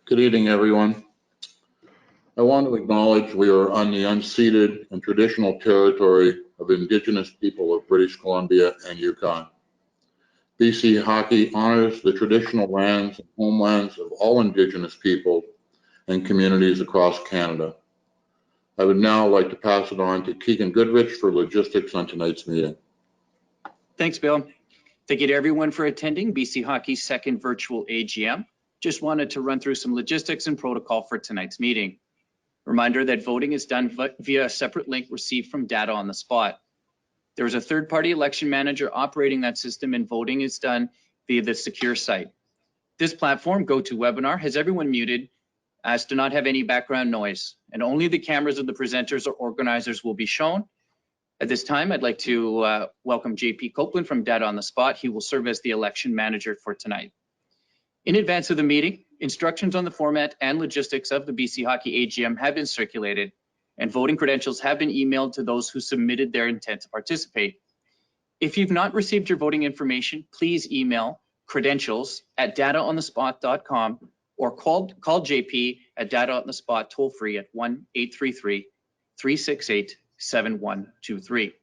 Good evening, everyone. I want to acknowledge we are on the unceded and traditional territory of Indigenous people of British Columbia and Yukon. BC Hockey honors the traditional lands and homelands of all Indigenous people and communities across Canada. I would now like to pass it on to Keegan Goodrich for logistics on tonight's meeting. Thanks, Bill. Thank you to everyone for attending BC Hockey's second virtual AGM. Just wanted to run through some logistics and protocol for tonight's meeting. Reminder that voting is done via a separate link received from Data on the Spot. There is a third-party election manager operating that system, and voting is done via the secure site. This platform, GoToWebinar, has everyone muted as to not have any background noise, and only the cameras of the presenters or organizers will be shown. At this time, I'd like to welcome JP Copeland from Data on the Spot. He will serve as the election manager for tonight. In advance of the meeting, instructions on the format and logistics of the BC Hockey AGM have been circulated, and voting credentials have been emailed to those who submitted their intent to participate. If you've not received your voting information, please email credentials@dataonthespot.com or call JP at Data on the Spot toll free at 1-833-368-7123.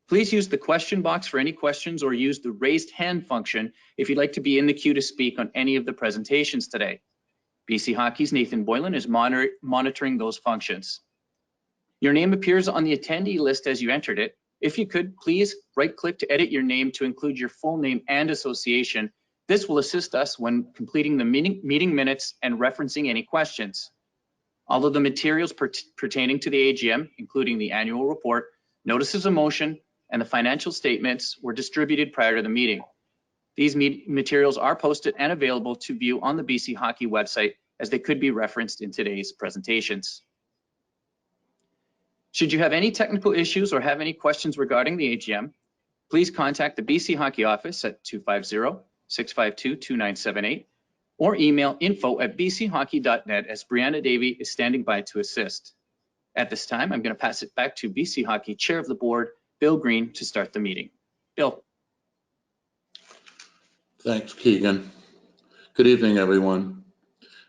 Please use the question box for any questions or use the raised hand function if you'd like to be in the queue to speak on any of the presentations today. BC Hockey's Nathan Boylan is monitoring those functions. Your name appears on the attendee list as you entered it. If you could, please right-click to edit your name to include your full name and association. This will assist us when completing the meeting minutes and referencing any questions. All of the materials pertaining to the AGM, including the annual report, notices of motion, and the financial statements were distributed prior to the meeting. These materials are posted and available to view on the BC Hockey website, as they could be referenced in today's presentations. Should you have any technical issues or have any questions regarding the AGM, please contact the BC Hockey office at 250-652-2978 or email info@bchockey.net, as Brianna Davey is standing by to assist. At this time, I'm going to pass it back to BC Hockey Chair of the Board, Bill Greene, to start the meeting. Bill. Thanks, Keegan. Good evening, everyone.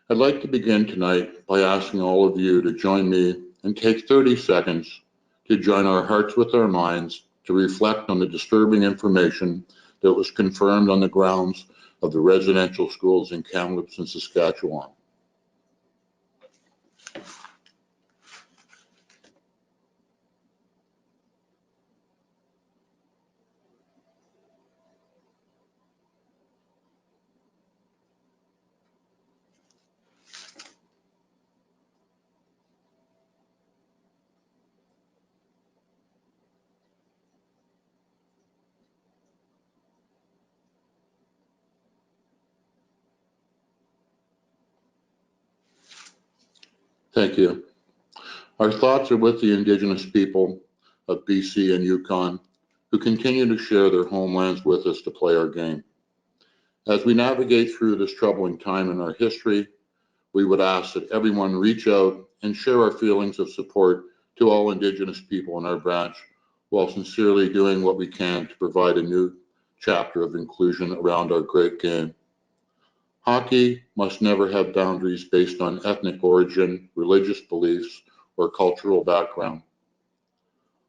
I'd like to begin tonight by asking all of you to join me and take 30 seconds to join our hearts with our minds to reflect on the disturbing information that was confirmed on the grounds of the residential schools in Kamloops and Saskatchewan. Thank you. Our thoughts are with the Indigenous people of BC and Yukon who continue to share their homelands with us to play our game. As we navigate through this troubling time in our history, we would ask that everyone reach out and share our feelings of support to all Indigenous people in our branch, while sincerely doing what we can to provide a new chapter of inclusion around our great game. Hockey must never have boundaries based on ethnic origin, religious beliefs, or cultural background.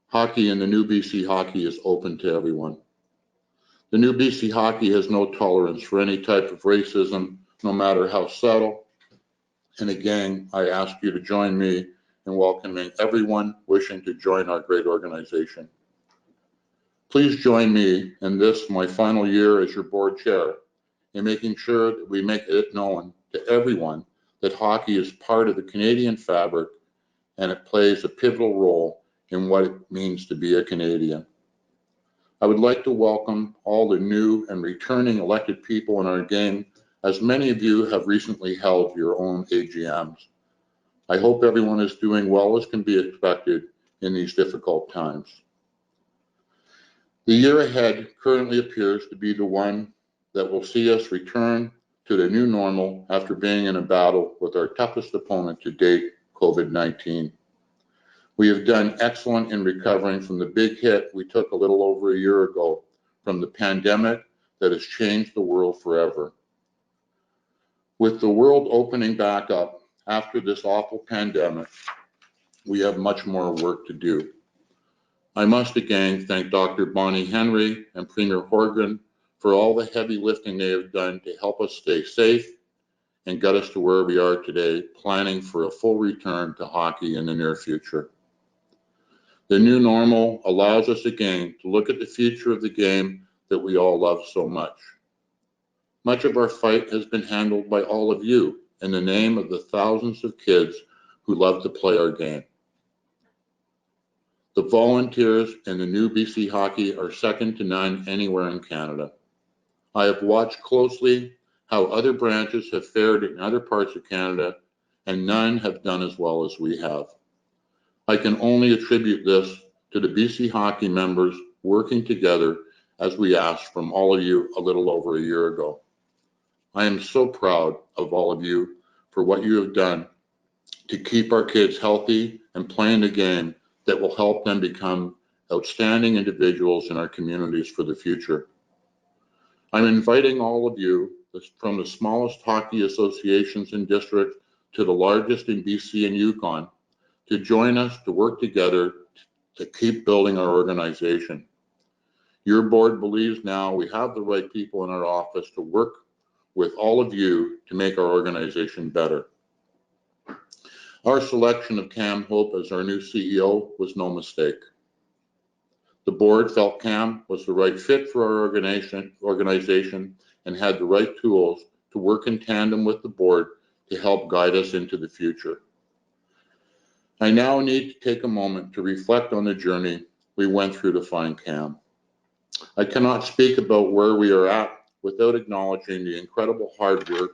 Hockey in the new BC Hockey is open to everyone. The new BC Hockey has no tolerance for any type of racism, no matter how subtle. And again, I ask you to join me in welcoming everyone wishing to join our great organization. Please join me in this, my final year as your board chair, in making sure that we make it known to everyone that hockey is part of the Canadian fabric and it plays a pivotal role in what it means to be a Canadian. I would like to welcome all the new and returning elected people in our game, as many of you have recently held your own AGMs. I hope everyone is doing well as can be expected in these difficult times. The year ahead currently appears to be the one that will see us return to the new normal after being in a battle with our toughest opponent to date, COVID-19. We have done excellent in recovering from the big hit we took a little over a year ago from the pandemic that has changed the world forever. With the world opening back up after this awful pandemic, we have much more work to do. I must again thank Dr. Bonnie Henry and Premier Horgan for all the heavy lifting they have done to help us stay safe and get us to where we are today, planning for a full return to hockey in the near future. The new normal allows us again to look at the future of the game that we all love so much. Much of our fight has been handled by all of you in the name of the thousands of kids who love to play our game. The volunteers in the new BC Hockey are second to none anywhere in Canada. I have watched closely how other branches have fared in other parts of Canada, and none have done as well as we have. I can only attribute this to the BC Hockey members working together as we asked from all of you a little over a year ago. I am so proud of all of you for what you have done to keep our kids healthy and playing the game that will help them become outstanding individuals in our communities for the future. I'm inviting all of you, from the smallest hockey associations in district to the largest in BC and Yukon, to join us to work together to keep building our organization. Your board believes now we have the right people in our office to work with all of you to make our organization better. Our selection of Cam Hope as our new CEO was no mistake. The board felt Cam was the right fit for our organization and had the right tools to work in tandem with the board to help guide us into the future. I now need to take a moment to reflect on the journey we went through to find Cam. I cannot speak about where we are at without acknowledging the incredible hard work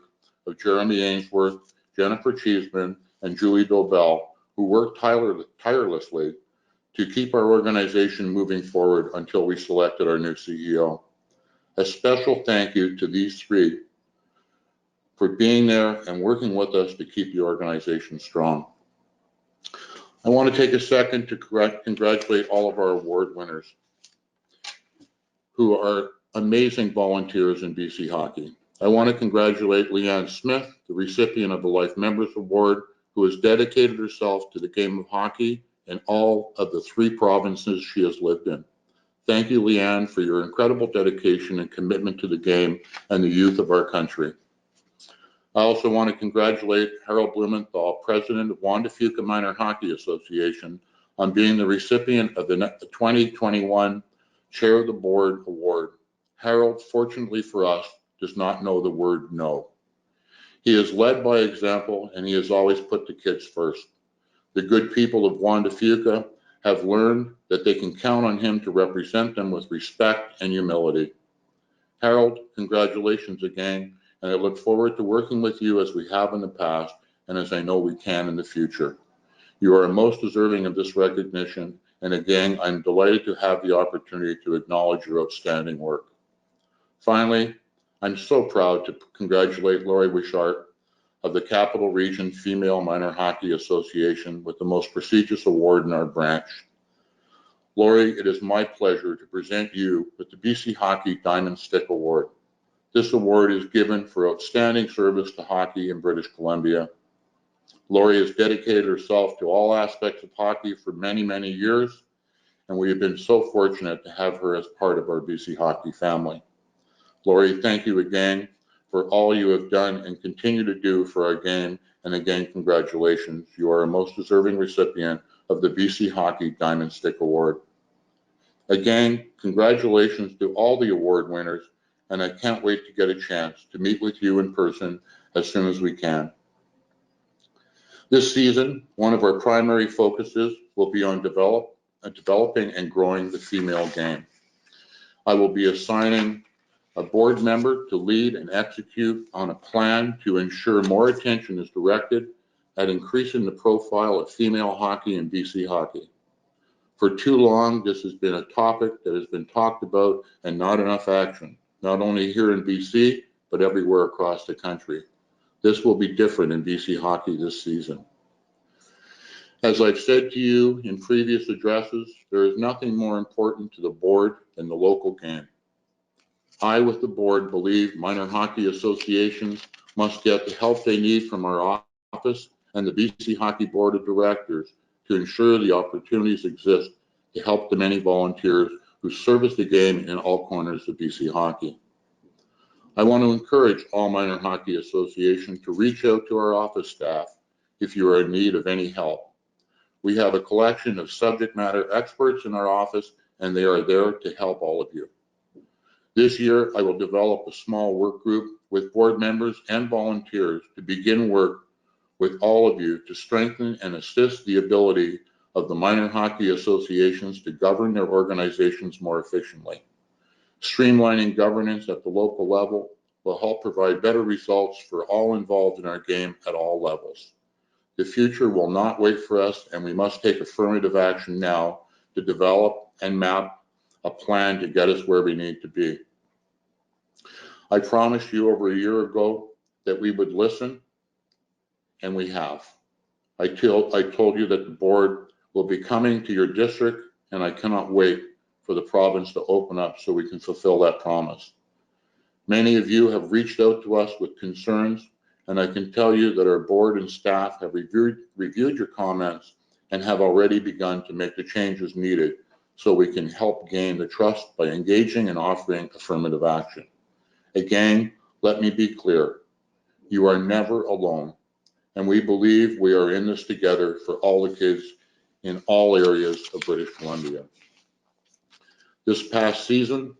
of Jeremy Ainsworth, Jennifer Cheeseman, and Julie Dobell, who worked tirelessly to keep our organization moving forward until we selected our new CEO. A special thank you to these three for being there and working with us to keep the organization strong. I want to take a second to congratulate all of our award winners who are amazing volunteers in BC Hockey. I want to congratulate Leanne Smith, the recipient of the Life Members Award, who has dedicated herself to the game of hockey in all of the 3 provinces she has lived in. Thank you, Leanne, for your incredible dedication and commitment to the game and the youth of our country. I also want to congratulate Harold Blumenthal, president of Juan de Fuca Minor Hockey Association, on being the recipient of the 2021 Chair of the Board Award. Harold, fortunately for us, does not know the word no. He has led by example, and he has always put the kids first. The good people of Juan de Fuca have learned that they can count on him to represent them with respect and humility. Harold, congratulations again, and I look forward to working with you as we have in the past and as I know we can in the future. You are most deserving of this recognition, and again, I'm delighted to have the opportunity to acknowledge your outstanding work. Finally, I'm so proud to congratulate Lori Wishart of the Capital Region Female Minor Hockey Association with the most prestigious award in our branch. Lori, it is my pleasure to present you with the BC Hockey Diamond Stick Award. This award is given for outstanding service to hockey in British Columbia. Lori has dedicated herself to all aspects of hockey for many, many years, and we have been so fortunate to have her as part of our BC Hockey family. Lori, thank you again for all you have done and continue to do for our game, and again, congratulations. You are a most deserving recipient of the BC Hockey Diamond Stick Award. Again, congratulations to all the award winners, and I can't wait to get a chance to meet with you in person as soon as we can. This season, one of our primary focuses will be on developing and growing the female game. I will be assigning a board member to lead and execute on a plan to ensure more attention is directed at increasing the profile of female hockey in BC Hockey. For too long, this has been a topic that has been talked about and not enough action, not only here in BC, but everywhere across the country. This will be different in BC Hockey this season. As I've said to you in previous addresses, there is nothing more important to the board than the local game. I, with the board, believe minor hockey associations must get the help they need from our office and the BC Hockey Board of Directors to ensure the opportunities exist to help the many volunteers who service the game in all corners of BC hockey. I want to encourage all minor hockey associations to reach out to our office staff if you are in need of any help. We have a collection of subject matter experts in our office, and they are there to help all of you. This year, I will develop a small work group with board members and volunteers to begin work with all of you to strengthen and assist the ability of the minor hockey associations to govern their organizations more efficiently. Streamlining governance at the local level will help provide better results for all involved in our game at all levels. The future will not wait for us, and we must take affirmative action now to develop and map a plan to get us where we need to be. I promised you over a year ago that we would listen, and we have. I told you that the board will be coming to your district, and I cannot wait for the province to open up so we can fulfill that promise. Many of you have reached out to us with concerns, and I can tell you that our board and staff have reviewed your comments and have already begun to make the changes needed so we can help gain the trust by engaging and offering affirmative action. Again, let me be clear, you are never alone, and we believe we are in this together for all the kids in all areas of British Columbia. This past season,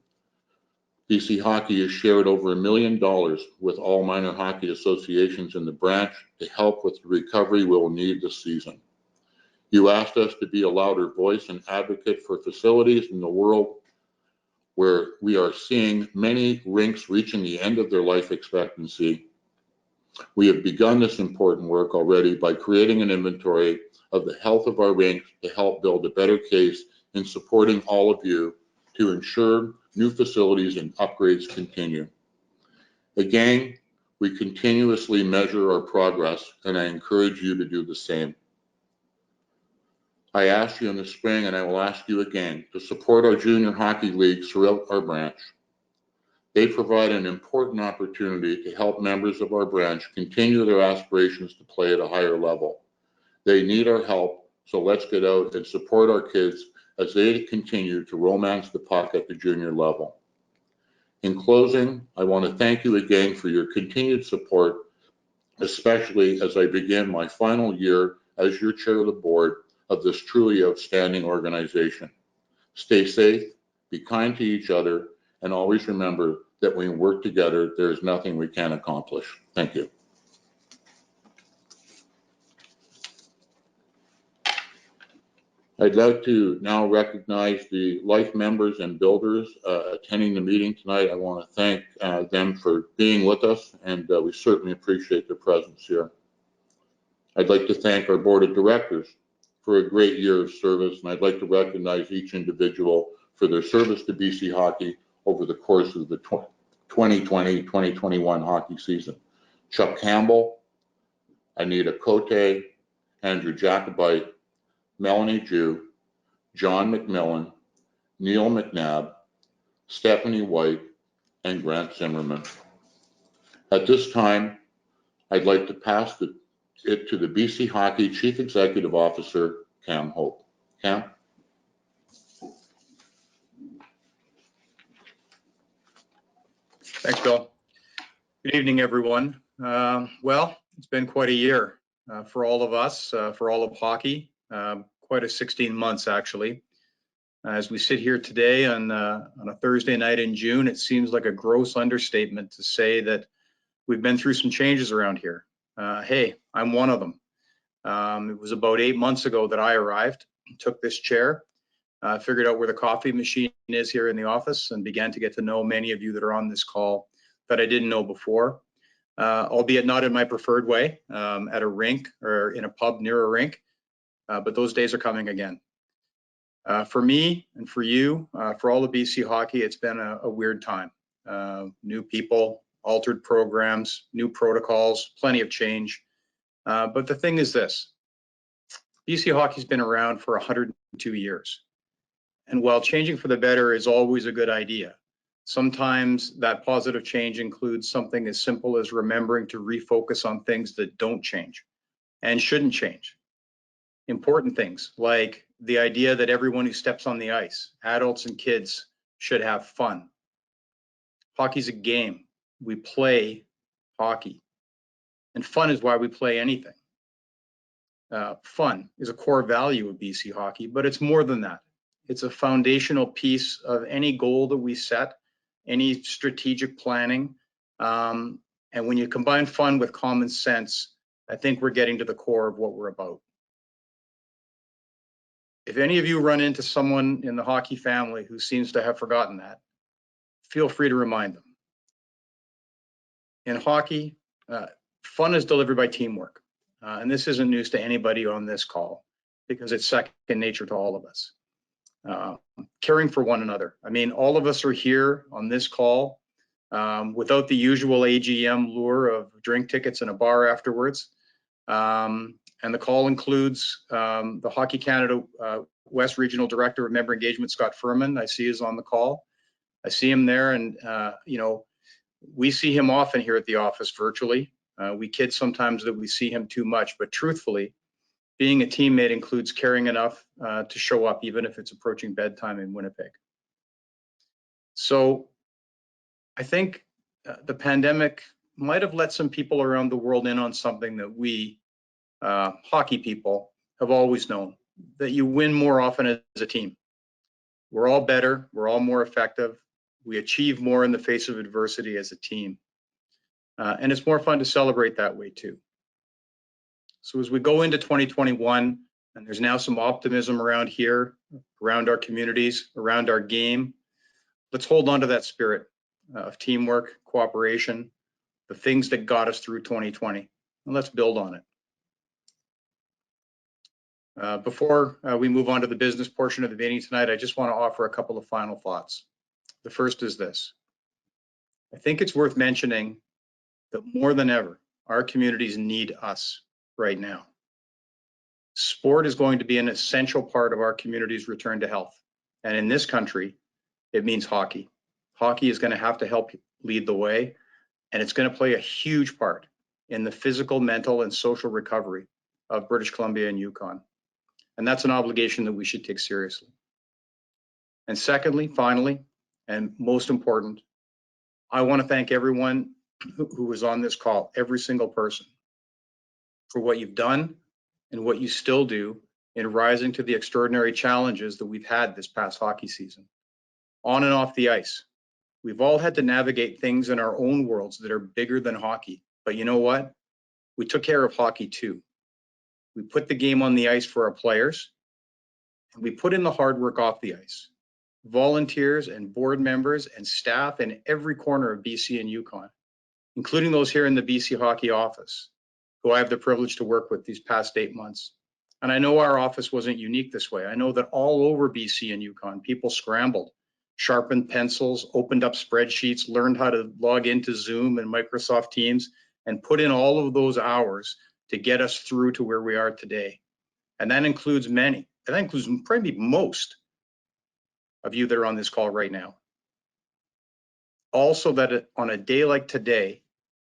BC Hockey has shared over $1 million with all minor hockey associations in the branch to help with the recovery we will need this season. You asked us to be a louder voice and advocate for facilities in the world where we are seeing many rinks reaching the end of their life expectancy. We have begun this important work already by creating an inventory of the health of our rinks to help build a better case in supporting all of you to ensure new facilities and upgrades continue. Again, we continuously measure our progress, and I encourage you to do the same. I asked you in the spring, and I will ask you again, to support our junior hockey leagues throughout our branch. They provide an important opportunity to help members of our branch continue their aspirations to play at a higher level. They need our help, so let's get out and support our kids as they continue to romance the puck at the junior level. In closing, I want to thank you again for your continued support, especially as I begin my final year as your chair of the board of this truly outstanding organization. Stay safe, be kind to each other, and always remember that when we work together, there is nothing we can't accomplish. Thank you. I'd like to now recognize the life members and builders attending the meeting tonight. I want to thank them for being with us, and we certainly appreciate their presence here. I'd like to thank our board of directors for a great year of service, and I'd like to recognize each individual for their service to BC Hockey over the course of the 2020-2021 hockey season. Chuck Campbell, Anita Cote, Andrew Jacobite, Melanie Jew, John McMillan, Neil McNabb, Stephanie White, and Grant Zimmerman. At this time, I'd like to pass it to the BC Hockey Chief Executive Officer, Cam Hope. Cam? Thanks, Bill. Good evening, everyone. Well, it's been quite a year for all of us, for all of hockey. Quite a 16 months, actually. As we sit here today on a Thursday night in June, it seems like a gross understatement to say that we've been through some changes around here. Hey, I'm one of them. It was about 8 months ago that I arrived, took this chair, figured out where the coffee machine is here in the office, and began to get to know many of you that are on this call that I didn't know before, albeit not in my preferred way, at a rink or in a pub near a rink, but those days are coming again. For me and for you, for all of BC Hockey, it's been a weird time. New people, altered programs, new protocols, plenty of change. But the thing is this, BC Hockey's been around for 102 years. And while changing for the better is always a good idea, Sometimes that positive change includes something as simple as remembering to refocus on things that don't change and shouldn't change. Important things like the idea that everyone who steps on the ice, adults and kids, should have fun. Hockey's a game. We play hockey. And fun is why we play anything. Fun is a core value of BC Hockey, but it's more than that. It's a foundational piece of any goal that we set, any strategic planning. And when you combine fun with common sense, I think we're getting to the core of what we're about. If any of you run into someone in the hockey family who seems to have forgotten that, feel free to remind them. In hockey, fun is delivered by teamwork. And this isn't news to anybody on this call because it's second nature to all of us. Caring for one another. I mean, all of us are here on this call without the usual AGM lure of drink tickets and a bar afterwards. And the call includes the Hockey Canada West Regional Director of Member Engagement, Scott Furman. I see is on the call. I see him there, and you know, we see him often here at the office virtually. We kid sometimes that we see him too much, but truthfully, being a teammate includes caring enough to show up, even if it's approaching bedtime in Winnipeg. So I think the pandemic might have let some people around the world in on something that we hockey people have always known, that you win more often as a team. We're all better, we're all more effective, we achieve more in the face of adversity as a team. And it's more fun to celebrate that way too. So as we go into 2021, and there's now some optimism around here, around our communities, around our game, let's hold on to that spirit of teamwork, cooperation, the things that got us through 2020, and let's build on it. Before we move on to the business portion of the meeting tonight, I just want to offer a couple of final thoughts. The first is this. I think it's worth mentioning that more than ever, our communities need us right now. Sport is going to be an essential part of our community's return to health. And in this country, it means hockey. Hockey is going to have to help lead the way, and it's going to play a huge part in the physical, mental, and social recovery of British Columbia and Yukon. And that's an obligation that we should take seriously. And secondly, finally, and most important, I want to thank everyone who was on this call, every single person, for what you've done and what you still do in rising to the extraordinary challenges that we've had this past hockey season. On and off the ice, we've all had to navigate things in our own worlds that are bigger than hockey. But you know what? We took care of hockey too. We put the game on the ice for our players, and we put in the hard work off the ice. Volunteers and board members and staff in every corner of BC and Yukon, including those here in the BC Hockey office, who I have the privilege to work with these past 8 months. And I know our office wasn't unique this way. I know that all over BC and Yukon, people scrambled, sharpened pencils, opened up spreadsheets, learned how to log into Zoom and Microsoft Teams, and put in all of those hours to get us through to where we are today. And that includes many, and that includes probably most of you that are on this call right now. Also, that on a day like today,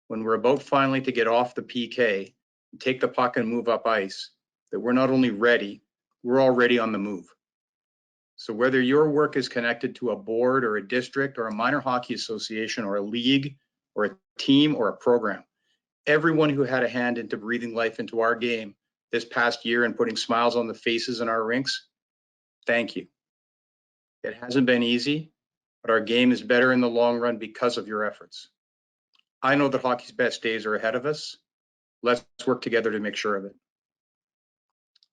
when we're about finally to get off the PK and take the puck and move up ice, that we're not only ready, we're already on the move. So whether your work is connected to a board or a district or a minor hockey association or a league or a team or a program, everyone who had a hand into breathing life into our game this past year and putting smiles on the faces in our rinks, thank you. It hasn't been easy, but our game is better in the long run because of your efforts. I know that hockey's best days are ahead of us. Let's work together to make sure of it.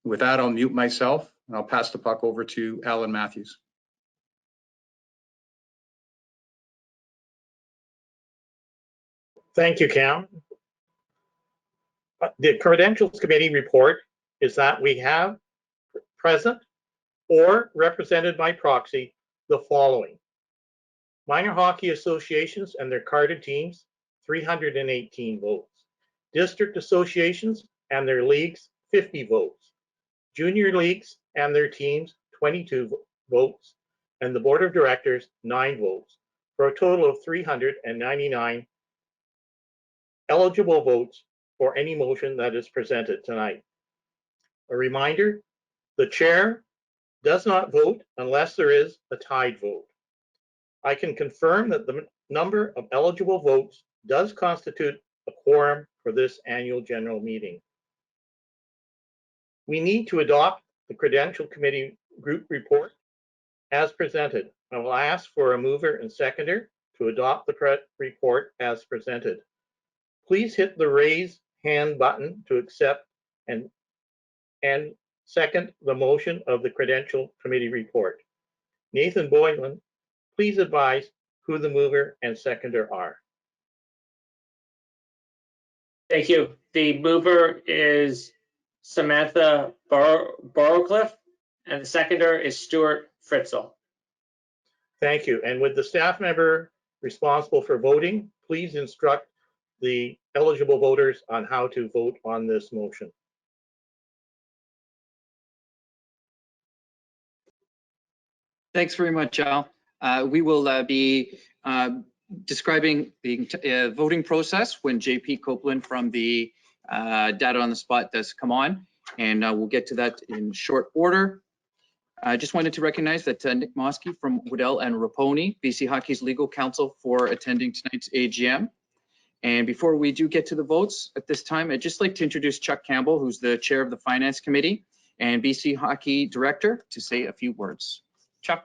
With that, I'll mute myself and I'll pass the puck over to Allan Matthews. Thank you, Cam. The Credentials Committee report is that we have present or represented by proxy the following. Minor hockey associations and their carded teams, 318 votes. District associations and their leagues, 50 votes. Junior leagues and their teams, 22 votes. And the board of directors, 9 votes, for a total of 399 eligible votes for any motion that is presented tonight. A reminder, the chair does not vote unless there is a tied vote. I can confirm that the number of eligible votes does constitute a quorum for this annual general meeting. We need to adopt the Credential Committee Group Report as presented. I will ask for a mover and seconder to adopt the report as presented. Please hit the raise hand button to accept and second the motion of the Credential Committee Report. Nathan Boylan, please advise who the mover and seconder are. Thank you. The mover is Samantha Borrowcliff, and the seconder is Stuart Fritzl. Thank you. And with the staff member responsible for voting, please instruct the eligible voters on how to vote on this motion. Thanks very much, Al. We will be describing the voting process when JP Copeland from the Data on the Spot does come on, and we'll get to that in short order. I just wanted to recognize that Nick Mosky from Waddell and Raponi, BC Hockey's legal counsel, for attending tonight's AGM. And before we do get to the votes at this time, I'd just like to introduce Chuck Campbell, who's the chair of the Finance Committee and BC Hockey Director, to say a few words. Chuck.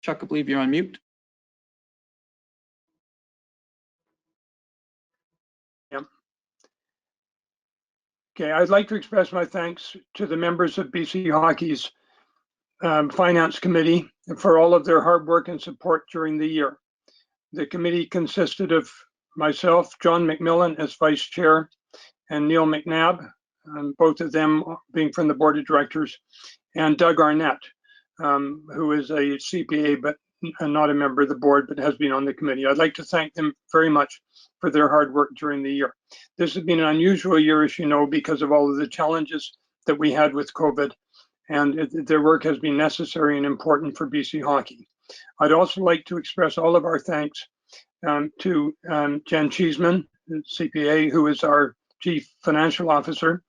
Chuck, I believe you're on mute. Yep. Okay, I'd like to express my thanks to the members of BC Hockey's Finance Committee for all of their hard work and support during the year. The committee consisted of myself, John McMillan as Vice Chair, and Neil McNabb, both of them being from the Board of Directors, and Doug Arnett, who is a CPA but not a member of the board, but has been on the committee. I'd like to thank them very much for their hard work during the year. This has been an unusual year, as you know, because of all of the challenges that we had with COVID, and their work has been necessary and important for BC Hockey. I'd also like to express all of our thanks to Jen CHEESEMAN, CPA, who is our Chief Financial Officer.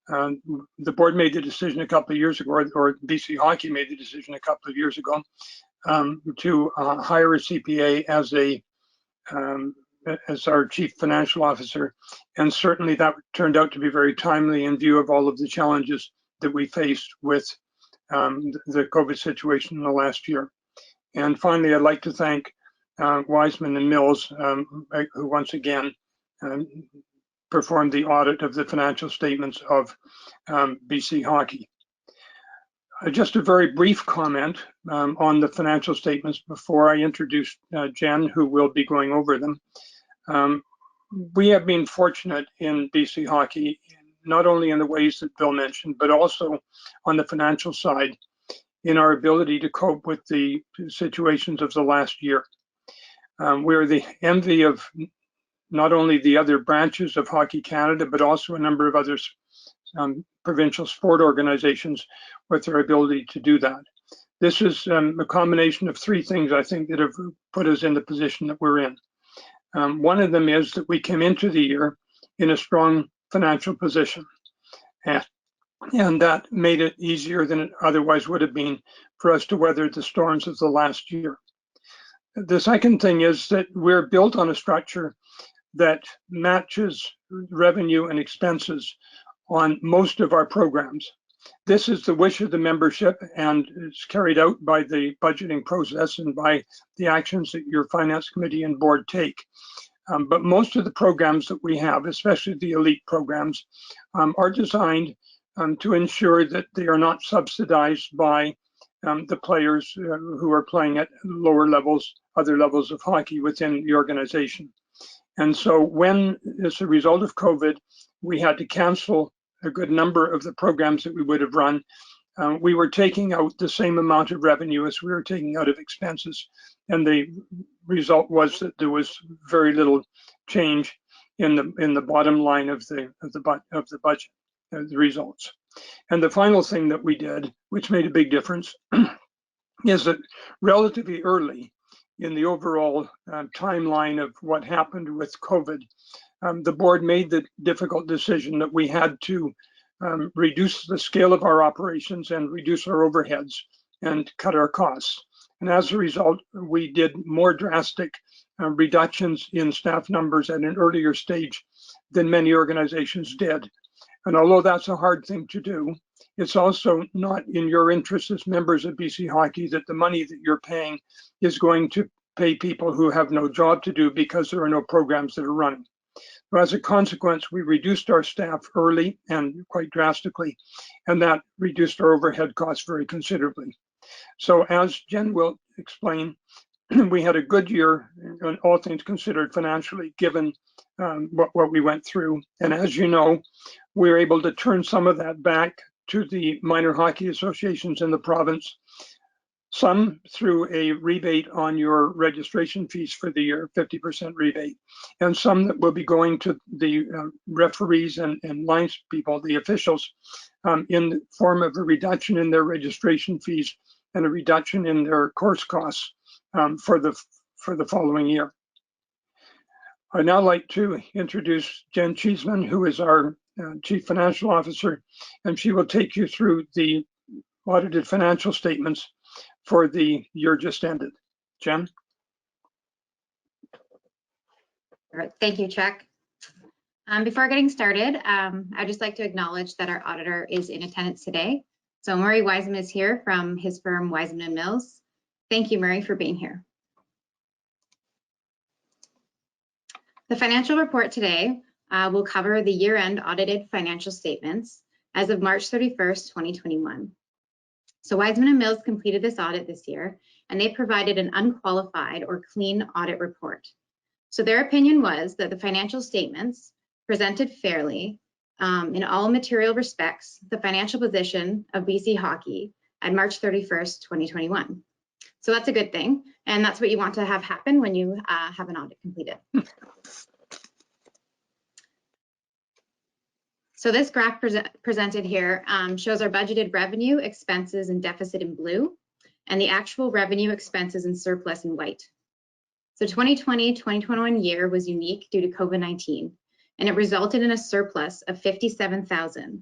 The board made the decision a couple of years ago, or BC Hockey made the decision a couple of years ago, to hire a CPA as our Chief Financial Officer, and certainly that turned out to be very timely in view of all of the challenges that we faced with the COVID situation in the last year. And finally, I'd like to thank Wiseman and Mills, who once again performed the audit of the financial statements of BC Hockey. Just a very brief comment on the financial statements before I introduce Jen, who will be going over them. We have been fortunate in BC Hockey, not only in the ways that Bill mentioned, but also on the financial side, in our ability to cope with the situations of the last year. We're the envy of not only the other branches of Hockey Canada, but also a number of other provincial sport organizations with their ability to do that. This is a combination of three things, I think, that have put us in the position that we're in. One of them is that we came into the year in a strong financial position, and that made it easier than it otherwise would have been for us to weather the storms of the last year. The second thing is that we're built on a structure that matches revenue and expenses on most of our programs. This is the wish of the membership, and it's carried out by the budgeting process and by the actions that your finance committee and board take. But most of the programs that we have, especially the elite programs, are designed to ensure that they are not subsidized by the players who are playing at lower levels, other levels of hockey within the organization. And so when, as a result of COVID, we had to cancel a good number of the programs that we would have run, we were taking out the same amount of revenue as we were taking out of expenses. And the result was that there was very little change in the bottom line of the budget, the results. And the final thing that we did, which made a big difference, is that relatively early in the overall timeline of what happened with COVID, the board made the difficult decision that we had to reduce the scale of our operations and reduce our overheads and cut our costs. And as a result, we did more drastic reductions in staff numbers at an earlier stage than many organizations did. And although that's a hard thing to do, it's also not in your interest as members of BC Hockey that the money that you're paying is going to pay people who have no job to do because there are no programs that are running. So as a consequence, we reduced our staff early and quite drastically, and that reduced our overhead costs very considerably. So as Jen will explain, we had a good year, all things considered financially, given what we went through. And as you know, we were able to turn some of that back to the minor hockey associations in the province, some through a rebate on your registration fees for the year, 50% rebate, and some that will be going to the referees and lines people, the officials, in the form of a reduction in their registration fees and a reduction in their course costs for the following year. I'd now like to introduce Jen Cheeseman, who is our Chief Financial Officer, and she will take you through the audited financial statements for the year just ended. Jen? All right, thank you, Chuck. Before getting started, I'd just like to acknowledge that our auditor is in attendance today. So Murray Wiseman is here from his firm, Wiseman & Mills. Thank you, Murray, for being here. The financial report today will cover the year-end audited financial statements as of March 31st, 2021. So Wiseman & Mills completed this audit this year, and they provided an unqualified or clean audit report. So their opinion was that the financial statements presented fairly in all material respects the financial position of BC Hockey at March 31st, 2021. So that's a good thing, and that's what you want to have happen when you have an audit completed. So this graph presented here shows our budgeted revenue, expenses, and deficit in blue, and the actual revenue, expenses, and surplus in white. So 2020-2021 year was unique due to COVID-19, and it resulted in a surplus of $57,000,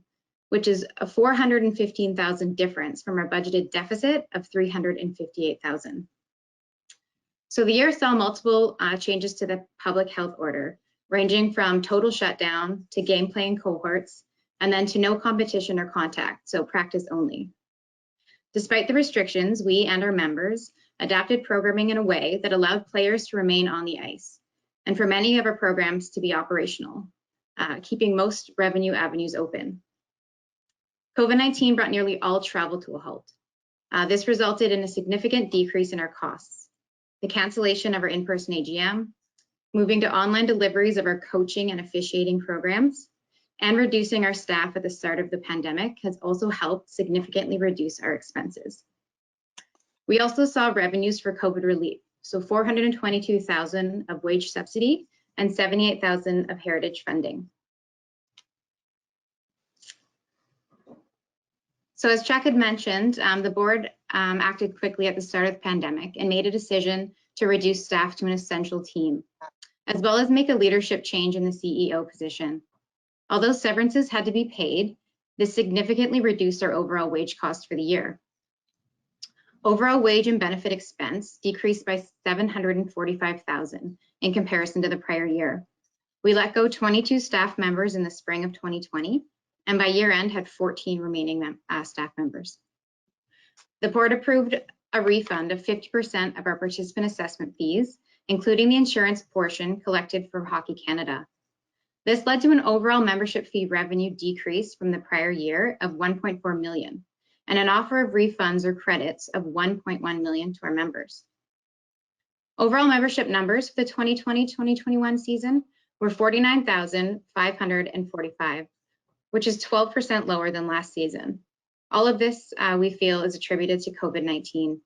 which is a $415,000 difference from our budgeted deficit of $358,000. So the year saw multiple changes to the public health order, ranging from total shutdown to game playing cohorts, and then to no competition or contact, so practice only. Despite the restrictions, we and our members adapted programming in a way that allowed players to remain on the ice, and for many of our programs to be operational, keeping most revenue avenues open. COVID-19 brought nearly all travel to a halt. This resulted in a significant decrease in our costs, the cancellation of our in-person AGM, moving to online deliveries of our coaching and officiating programs, and reducing our staff at the start of the pandemic has also helped significantly reduce our expenses. We also saw revenues for COVID relief, so $422,000 of wage subsidy and $78,000 of heritage funding. So as Chuck had mentioned, the board acted quickly at the start of the pandemic and made a decision to reduce staff to an essential team, as well as make a leadership change in the CEO position. Although severances had to be paid, this significantly reduced our overall wage cost for the year. Overall wage and benefit expense decreased by $745,000 in comparison to the prior year. We let go 22 staff members in the spring of 2020, and by year end had 14 remaining staff members. The board approved a refund of 50% of our participant assessment fees, including the insurance portion collected from Hockey Canada. This led to an overall membership fee revenue decrease from the prior year of $1.4 million and an offer of refunds or credits of $1.1 million to our members. Overall membership numbers for the 2020-2021 season were 49,545, which is 12% lower than last season. All of this we feel is attributed to COVID-19.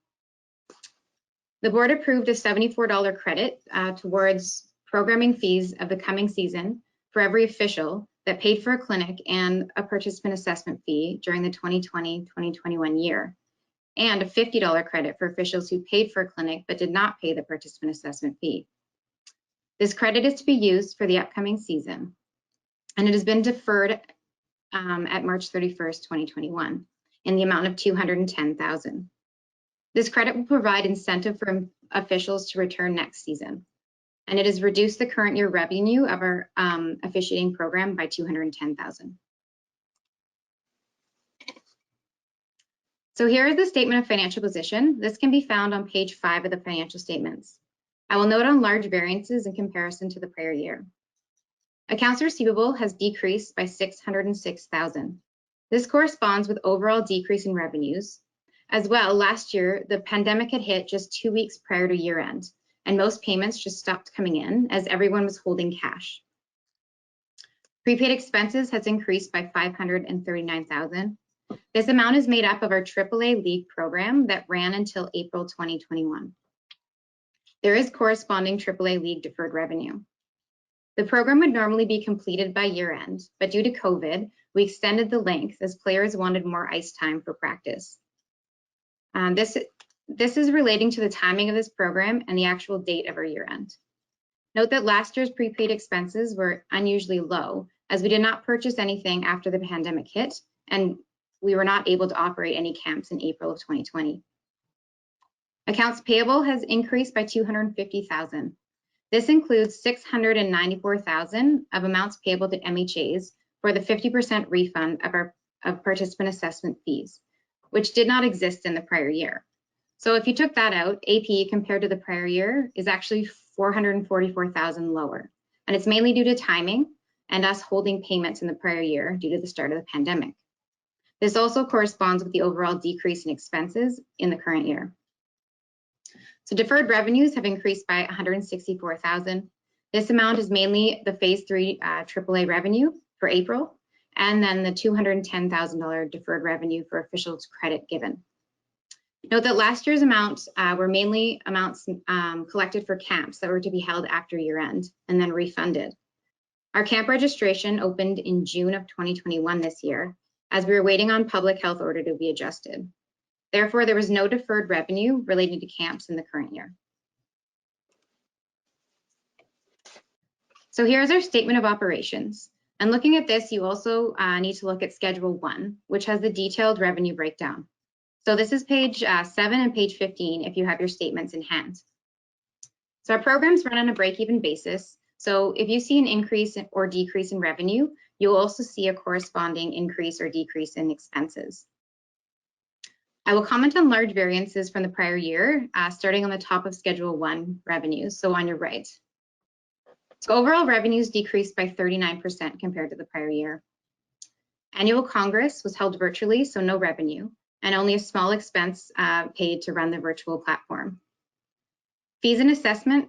The board approved a $74 credit towards programming fees of the coming season for every official that paid for a clinic and a participant assessment fee during the 2020-2021 year, and a $50 credit for officials who paid for a clinic but did not pay the participant assessment fee. This credit is to be used for the upcoming season, and it has been deferred at March 31st, 2021, in the amount of $210,000. This credit will provide incentive for officials to return next season, and it has reduced the current year revenue of our officiating program by $210,000. So here is the statement of financial position. This can be found on page 5 of the financial statements. I will note on large variances in comparison to the prior year. Accounts receivable has decreased by $606,000. This corresponds with overall decrease in revenues. As well, last year, the pandemic had hit just 2 weeks prior to year end, and most payments just stopped coming in as everyone was holding cash. Prepaid expenses has increased by $539,000. This amount is made up of our AAA League program that ran until April 2021. There is corresponding AAA League deferred revenue. The program would normally be completed by year end, but due to COVID, we extended the length as players wanted more ice time for practice. This is relating to the timing of this program and the actual date of our year end. Note that last year's prepaid expenses were unusually low as we did not purchase anything after the pandemic hit, and we were not able to operate any camps in April of 2020. Accounts payable has increased by $250,000. This includes $694,000 of amounts payable to MHAs for the 50% refund of participant assessment fees, which did not exist in the prior year. So if you took that out, AP compared to the prior year is actually $444,000 lower. And it's mainly due to timing and us holding payments in the prior year due to the start of the pandemic. This also corresponds with the overall decrease in expenses in the current year. So deferred revenues have increased by $164,000. This amount is mainly the phase 3 AAA revenue for April, and then the $210,000 deferred revenue for officials credit given. Note that last year's amounts were mainly amounts collected for camps that were to be held after year end and then refunded. Our camp registration opened in June of 2021 this year, as we were waiting on public health order to be adjusted. Therefore, there was no deferred revenue related to camps in the current year. So here's our statement of operations. And looking at this, you also need to look at Schedule 1, which has the detailed revenue breakdown. So this is page 7 and page 15 if you have your statements in hand. So our programs run on a break-even basis. So if you see an increase or decrease in revenue, you'll also see a corresponding increase or decrease in expenses. I will comment on large variances from the prior year, starting on the top of Schedule 1 revenues, so on your right. So overall revenues decreased by 39% compared to the prior year. Annual Congress was held virtually, so no revenue, and only a small expense paid to run the virtual platform. Fees and assessment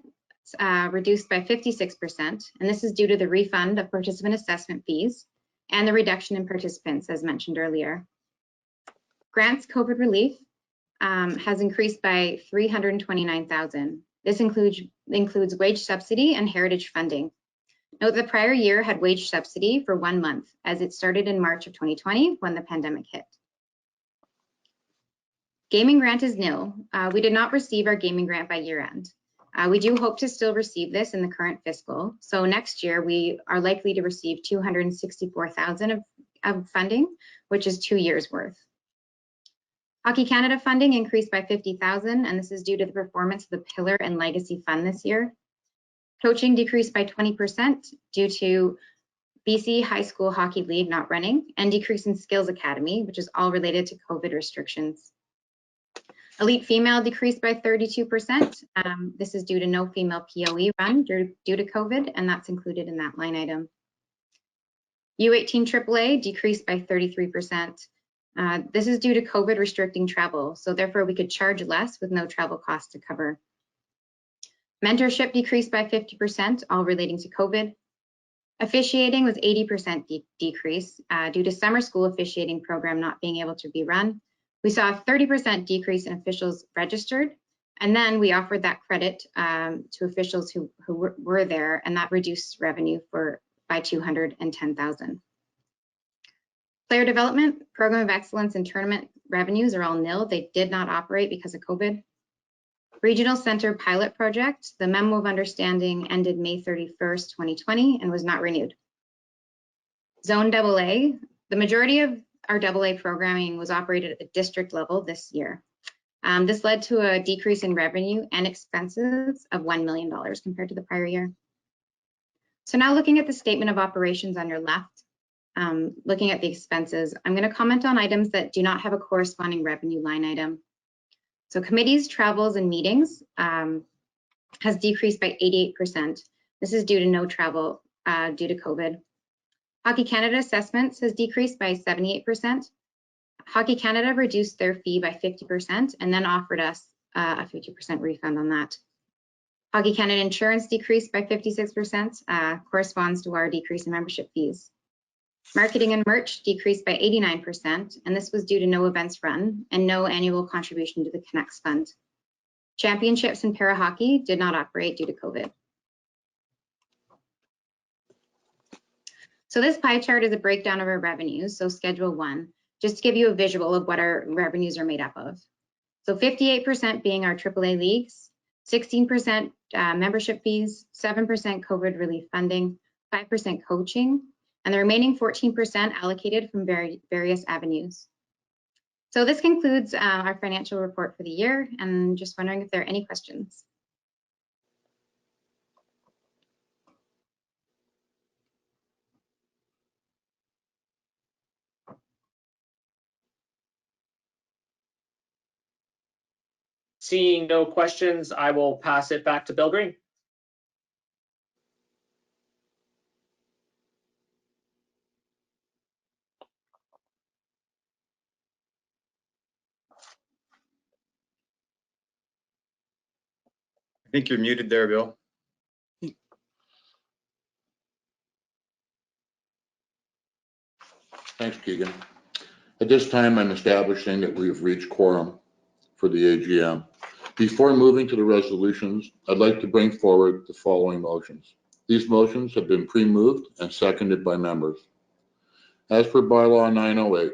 reduced by 56%, and this is due to the refund of participant assessment fees and the reduction in participants, as mentioned earlier. Grants COVID relief has increased by $329,000. This includes wage subsidy and heritage funding. Note the prior year had wage subsidy for 1 month, as it started in March of 2020 when the pandemic hit. Gaming grant is nil. We did not receive our gaming grant by year end. We do hope to still receive this in the current fiscal. So next year we are likely to receive $264,000 of funding, which is 2 years worth. Hockey Canada funding increased by $50,000, and this is due to the performance of the Pillar and Legacy Fund this year. Coaching decreased by 20% due to BC High School Hockey League not running, and decrease in Skills Academy, which is all related to COVID restrictions. Elite Female decreased by 32%. This is due to no female POE run due to COVID, and that's included in that line item. U18 AAA decreased by 33%. This is due to COVID restricting travel, so therefore we could charge less with no travel costs to cover. Mentorship decreased by 50%, all relating to COVID. Officiating was 80% decrease due to summer school officiating program not being able to be run. We saw a 30% decrease in officials registered, and then we offered that credit to officials who were there, and that reduced revenue by $210,000. Player development, program of excellence, and tournament revenues are all nil. They did not operate because of COVID. Regional Center pilot project, the memo of understanding ended May 31st, 2020 and was not renewed. Zone AA, the majority of our AA programming was operated at the district level this year. This led to a decrease in revenue and expenses of $1 million compared to the prior year. So now looking at the statement of operations on your left, looking at the expenses, I'm going to comment on items that do not have a corresponding revenue line item. So committees, travels, and meetings has decreased by 88%. This is due to no travel due to COVID. Hockey Canada assessments has decreased by 78%. Hockey Canada reduced their fee by 50% and then offered us a 50% refund on that. Hockey Canada insurance decreased by 56%, corresponds to our decrease in membership fees. Marketing and merch decreased by 89%, and this was due to no events run and no annual contribution to the Connects Fund. Championships and para hockey did not operate due to COVID. So this pie chart is a breakdown of our revenues, so Schedule 1, just to give you a visual of what our revenues are made up of. So 58% being our AAA leagues, 16% membership fees, 7% COVID relief funding, 5% coaching, and the remaining 14% allocated from various avenues. So this concludes our financial report for the year, and just wondering if there are any questions. Seeing no questions, I will pass it back to Bill Greene. I think you're muted there, Bill. Thanks, Keegan. At this time, I'm establishing that we have reached quorum for the AGM. Before moving to the resolutions, I'd like to bring forward the following motions. These motions have been pre-moved and seconded by members. As per bylaw 908,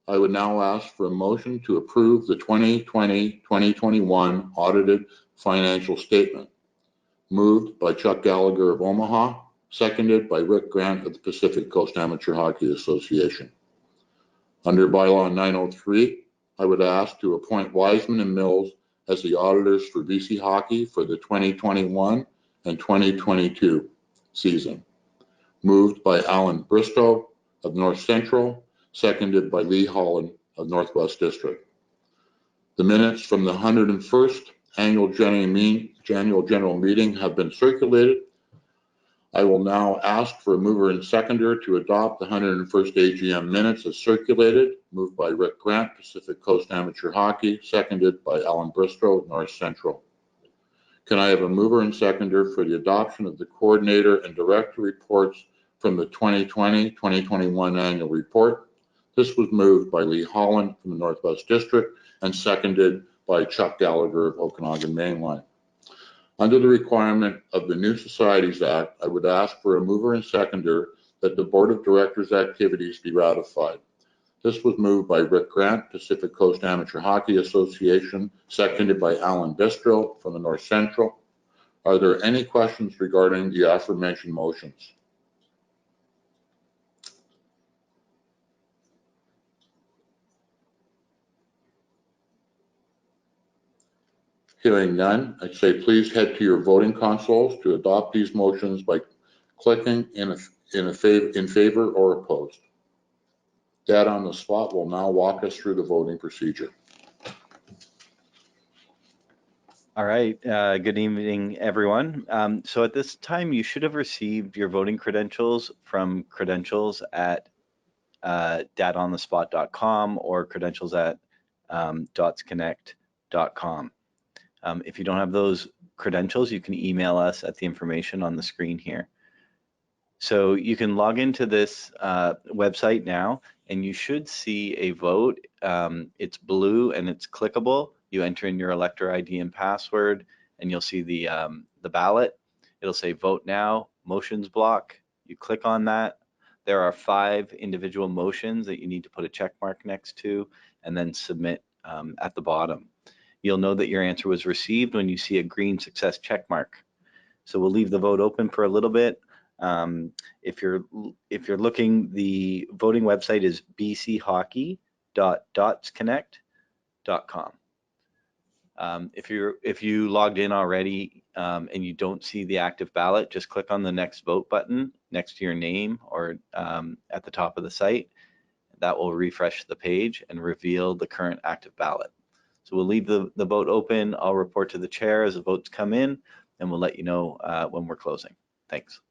I would now ask for a motion to approve the 2020-2021 audited financial statement. Moved by Chuck Gallagher of Omaha, seconded by Rick Grant of the Pacific Coast Amateur Hockey Association. Under bylaw 903, I would ask to appoint Wiseman and Mills as the auditors for BC Hockey for the 2021 and 2022 season. Moved by Allan Bristow of North Central, seconded by Lee Holland of Northwest District. The minutes from the 101st Annual General Meeting have been circulated. I will now ask for a mover and seconder to adopt the 101st AGM minutes as circulated. Moved by Rick Grant, Pacific Coast Amateur Hockey, seconded by Allan Bristow, North Central. Can I have a mover and seconder for the adoption of the coordinator and director reports from the 2020-2021 annual report? This was moved by Lee Holland from the Northwest District and seconded by Chuck Gallagher of Okanagan Mainline. Under the requirement of the New Societies Act, I would ask for a mover and seconder that the Board of Directors' activities be ratified. This was moved by Rick Grant, Pacific Coast Amateur Hockey Association, seconded by Allan Bristow from the North Central. Are there any questions regarding the aforementioned motions? Hearing none, I'd say please head to your voting consoles to adopt these motions by clicking in favor or opposed. Dad on the spot will now walk us through the voting procedure. All right, good evening, everyone. So at this time, you should have received your voting credentials from credentials@datonthespot.com or credentials@dotsconnect.com. If you don't have those credentials, you can email us at the information on the screen here. So you can log into this website now, and you should see a vote. It's blue and it's clickable. You enter in your elector ID and password, and you'll see the ballot. It'll say vote now, motions block. You click on that. There are 5 individual motions that you need to put a check mark next to, and then submit at the bottom. You'll know that your answer was received when you see a green success check mark. So we'll leave the vote open for a little bit. If you're looking, the voting website is bchockey.dotsconnect.com. If you logged in already and you don't see the active ballot, just click on the next vote button next to your name or at the top of the site. That will refresh the page and reveal the current active ballot. So we'll leave the vote open. I'll report to the chair as the votes come in, and we'll let you know when we're closing. Thanks.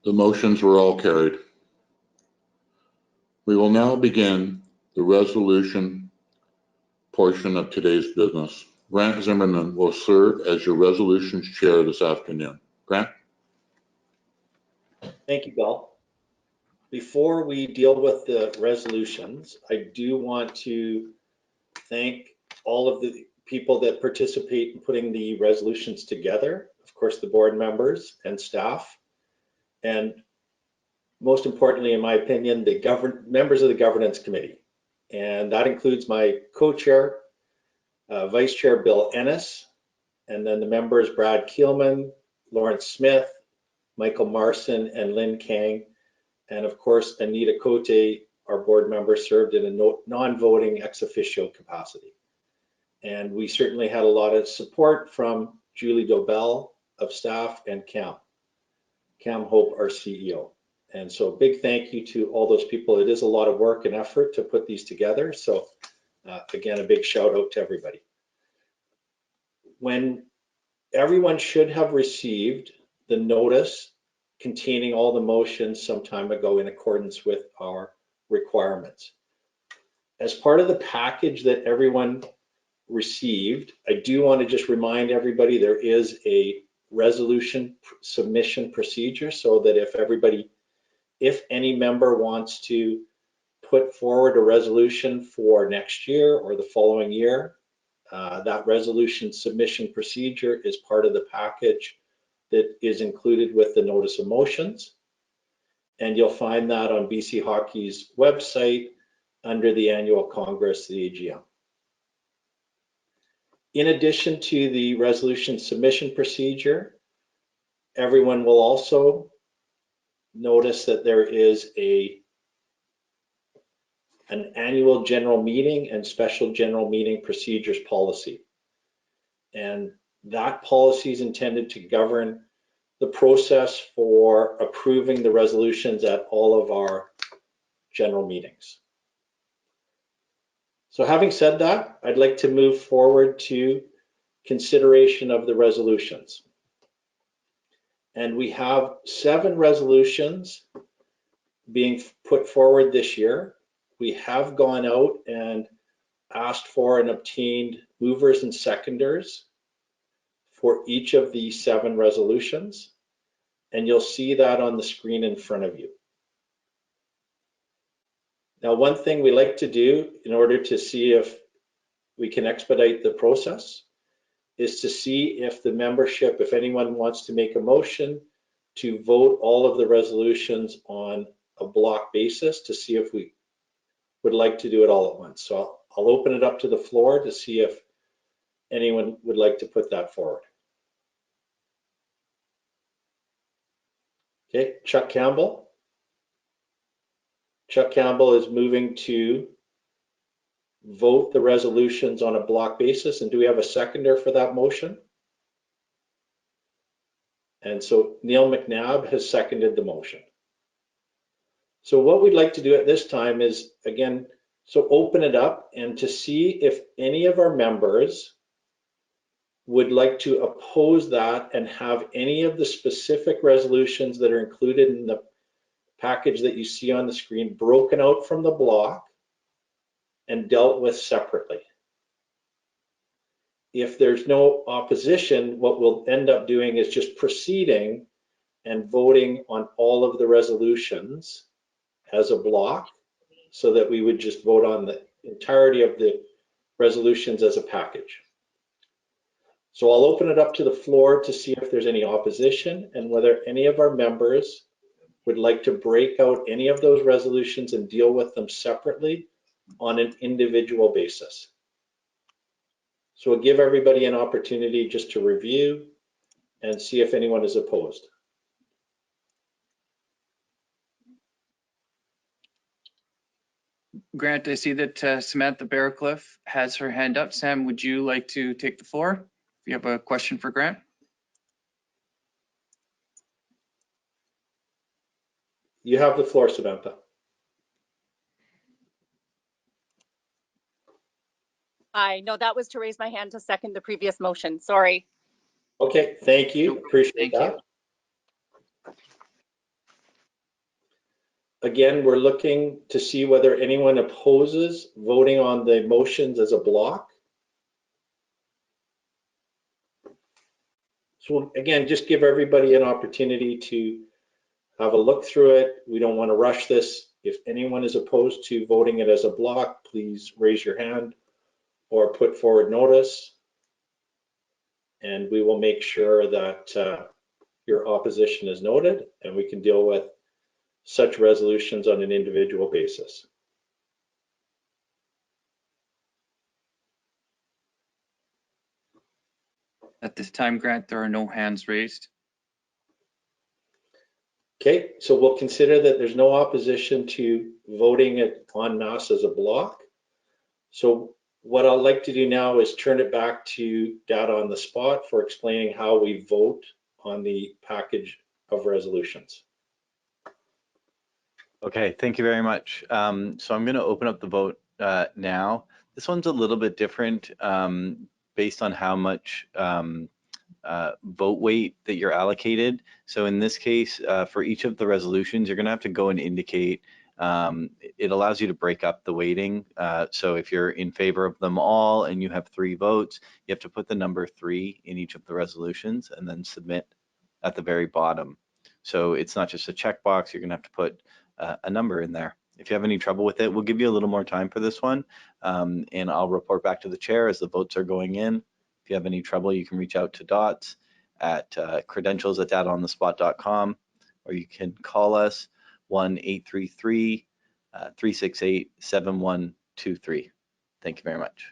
The motions were all carried. We will now begin the resolution portion of today's business. Grant Zimmerman will serve as your resolutions chair this afternoon. Grant? Thank you, Bill. Before we deal with the resolutions, I do want to thank all of the people that participate in putting the resolutions together. Of course, the board members and staff, and most importantly, in my opinion, the members of the governance committee. And that includes my co-chair, Vice Chair Bill Ennis, and then the members Brad Keelman, Lawrence Smith, Michael Marson, and Lynn Kang. And of course, Anita Cote, our board member, served in a non-voting ex officio capacity. And we certainly had a lot of support from Julie Dobell of staff and Cam Hope, our CEO. And so a big thank you to all those people. It is a lot of work and effort to put these together. So again, a big shout out to everybody. When everyone should have received the notice containing all the motions some time ago in accordance with our requirements. As part of the package that everyone received. I do want to just remind everybody there is a resolution submission procedure, so that if any member wants to put forward a resolution for next year or the following year, that resolution submission procedure is part of the package that is included with the notice of motions. And you'll find that on BC Hockey's website under the annual Congress, the AGM. In addition to the resolution submission procedure, everyone will also notice that there is an annual general meeting and special general meeting procedures policy. And that policy is intended to govern the process for approving the resolutions at all of our general meetings. So having said that, I'd like to move forward to consideration of the resolutions. And we have 7 resolutions being put forward this year. We have gone out and asked for and obtained movers and seconders for each of the 7 resolutions. And you'll see that on the screen in front of you. Now, one thing we like to do in order to see if we can expedite the process is to see if the membership, if anyone wants to make a motion to vote all of the resolutions on a block basis, to see if we would like to do it all at once. So I'll open it up to the floor to see if anyone would like to put that forward. Okay, Chuck Campbell. Chuck Campbell is moving to vote the resolutions on a block basis. And do we have a seconder for that motion? And so Neil McNabb has seconded the motion. So what we'd like to do at this time is, again, so open it up and to see if any of our members would like to oppose that and have any of the specific resolutions that are included in the package that you see on the screen broken out from the block and dealt with separately. If there's no opposition, what we'll end up doing is just proceeding and voting on all of the resolutions as a block, so that we would just vote on the entirety of the resolutions as a package. So I'll open it up to the floor to see if there's any opposition and whether any of our members would like to break out any of those resolutions and deal with them separately on an individual basis. So we'll give everybody an opportunity just to review and see if anyone is opposed. Grant, I see that Samantha Barracliff has her hand up. Sam, would you like to take the floor? If you have a question for Grant. You have the floor, Samantha. Hi, no, that was to raise my hand to second the previous motion. Sorry. Okay, thank you. Appreciate that. Again, we're looking to see whether anyone opposes voting on the motions as a block. So again, just give everybody an opportunity to have a look through it. We don't want to rush this. If anyone is opposed to voting it as a block, please raise your hand or put forward notice. And we will make sure that your opposition is noted and we can deal with such resolutions on an individual basis. At this time, Grant, there are no hands raised. Okay, so we'll consider that there's no opposition to voting it en masse as a block. So what I'd like to do now is turn it back to Data on the Spot for explaining how we vote on the package of resolutions. Okay, thank you very much. So I'm going to open up the vote now. This one's a little bit different based on how much vote weight that you're allocated. So in this case, for each of the resolutions, you're going to have to go and indicate It allows you to break up the weighting. So if you're in favor of them all and you have 3 votes, you have to put the number 3 in each of the resolutions and then submit at the very bottom. So it's not just a checkbox, you're gonna have to put a number in there. If you have any trouble with it, we'll give you a little more time for this one, and I'll report back to the chair as the votes are going in. If you have any trouble, you can reach out to Dots at credentials@dataonthespot.com, or you can call us 1-833-368-7123. Thank you very much.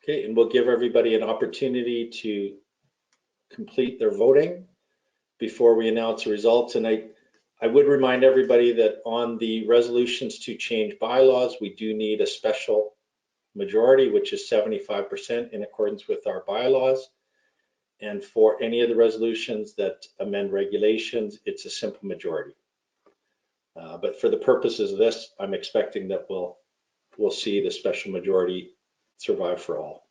Okay, and we'll give everybody an opportunity to complete their voting before we announce the results. And I would remind everybody that on the resolutions to change bylaws, we do need a special majority, which is 75% in accordance with our bylaws. And for any of the resolutions that amend regulations, it's a simple majority. But for the purposes of this, I'm expecting that we'll see the special majority survive for all.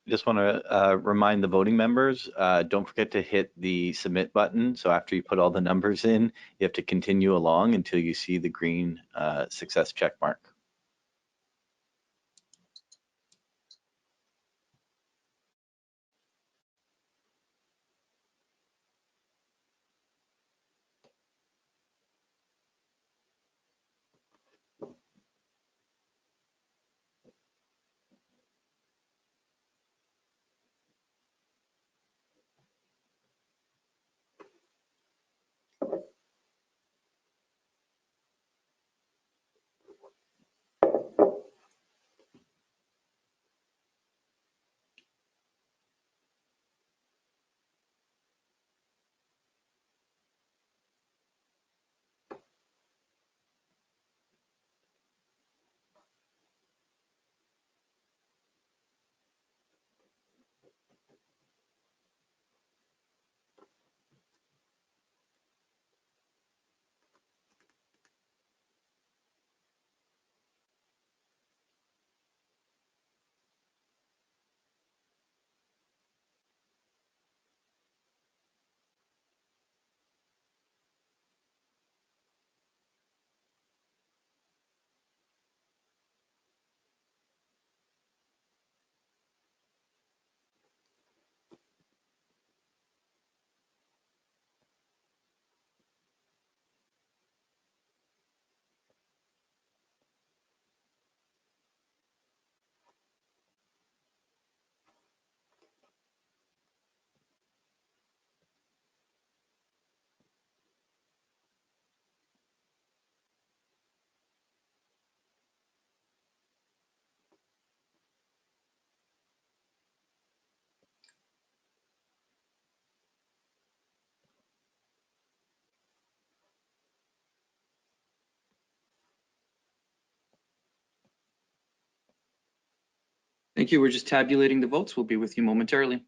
Just want to remind the voting members, don't forget to hit the submit button. So after you put all the numbers in, you have to continue along until you see the green success check mark. Thank you. We're just tabulating the votes. We'll be with you momentarily.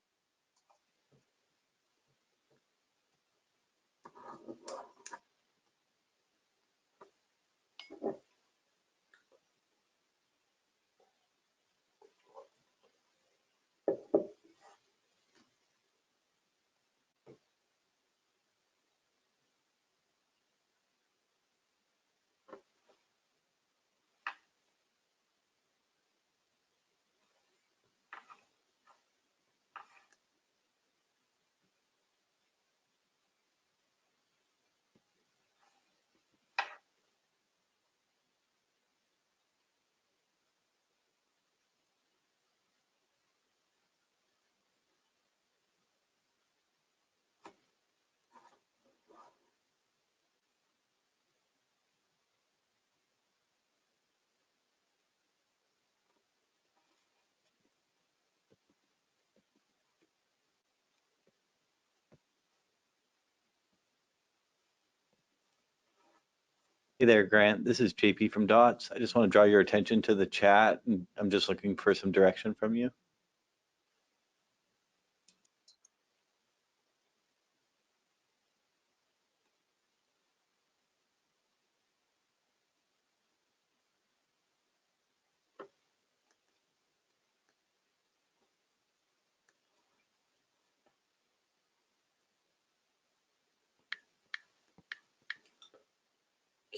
Hey there, Grant. This is JP from DOTS. I just want to draw your attention to the chat, and I'm just looking for some direction from you.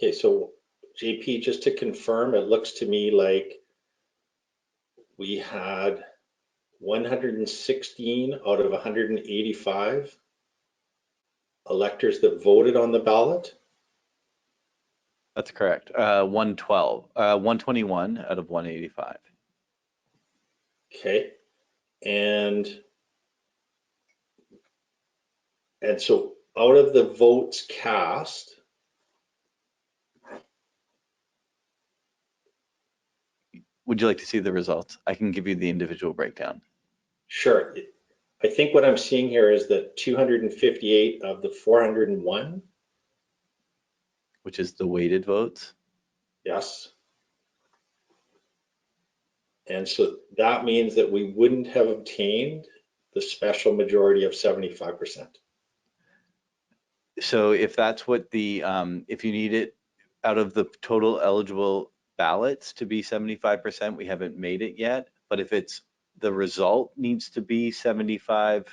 Okay, so JP, just to confirm, it looks to me like we had 116 out of 185 electors that voted on the ballot. That's correct. 121 out of 185. Okay, and so out of the votes cast, Would you like to see the results? I can give you the individual breakdown. sure. I think what I'm seeing here is that 258 of the 401. Which is the weighted votes. Yes. And so that means that we wouldn't have obtained the special majority of 75%. So if that's what the, if you need it out of the total eligible ballots to be 75%, we haven't made it yet. But if it's the result needs to be 75%,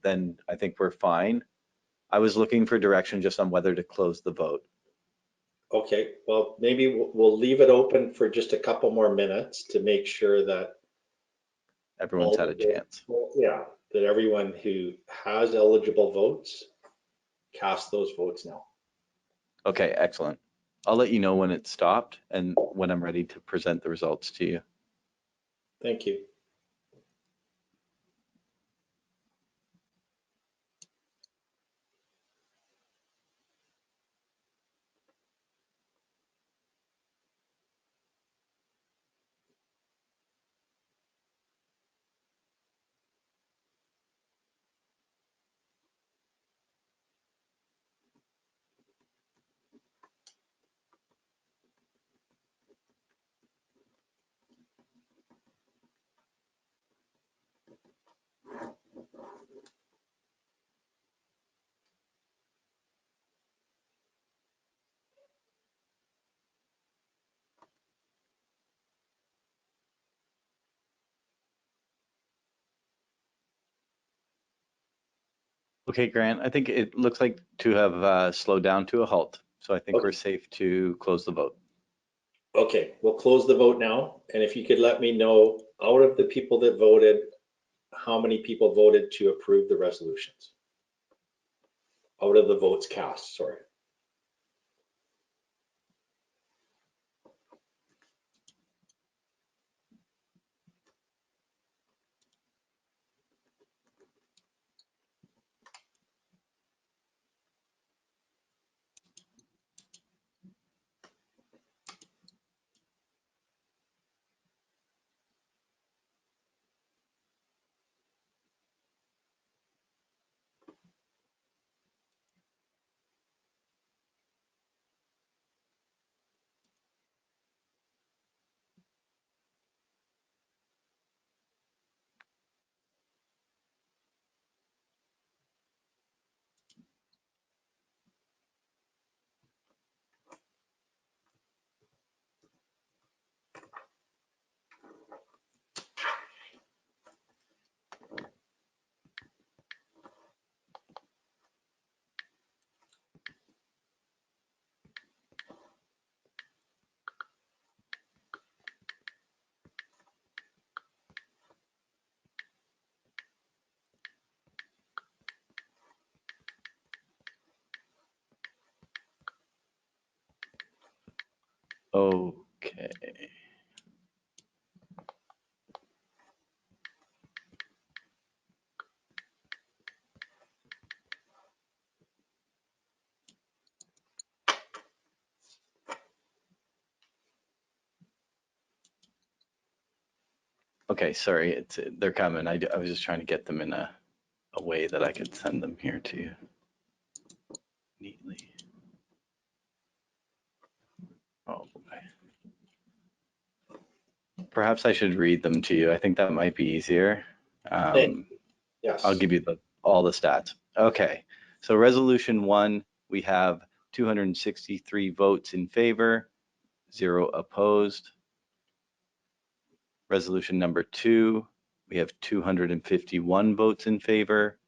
then I think we're fine. I was looking for direction just on whether to close the vote. Okay, well, maybe we'll leave it open for just a couple more minutes to make sure that Everyone's had a chance. Yeah, that everyone who has eligible votes cast those votes now. Okay, excellent. I'll let you know when it's stopped and when I'm ready to present the results to you. Thank you. Okay, Grant, I think it looks like to have slowed down to a halt. So I think Okay. we're safe to close the vote. Okay, we'll close the vote now. And if you could let me know, out of the people that voted, how many people voted to approve the resolutions? Out of the votes cast, sorry. Okay. Okay, sorry, they're coming. I was just trying to get them in a way that I could send them here to you neatly. Perhaps I should read them to you. I think that might be easier. Yes. I'll give you all the stats. Okay, so resolution 1, we have 263 votes in favor, 0 opposed. Resolution number 2, we have 251 votes in favor,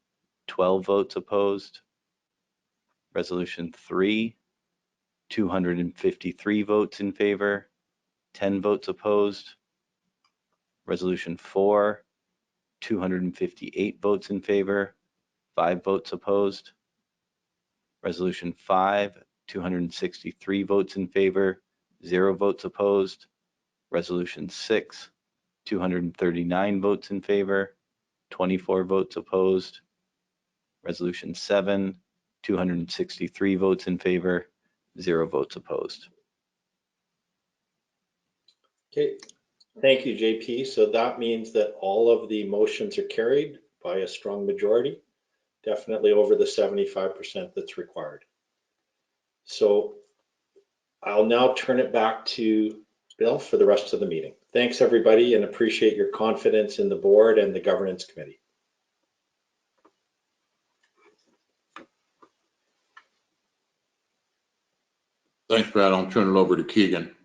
12 votes opposed. Resolution 3, 253 votes in favor, 10 votes opposed. Resolution 4, 258 votes in favor, 5 votes opposed. Resolution 5, 263 votes in favor, 0 votes opposed. Resolution 6, 239 votes in favor, 24 votes opposed. Resolution 7, 263 votes in favor, 0 votes opposed. Okay, thank you, JP. So that means that all of the motions are carried by a strong majority, definitely over the 75% that's required. So I'll now turn it back to Bill for the rest of the meeting. Thanks, everybody, and appreciate your confidence in the board and the governance committee. Thanks, Brad. I'll turn it over to Keegan.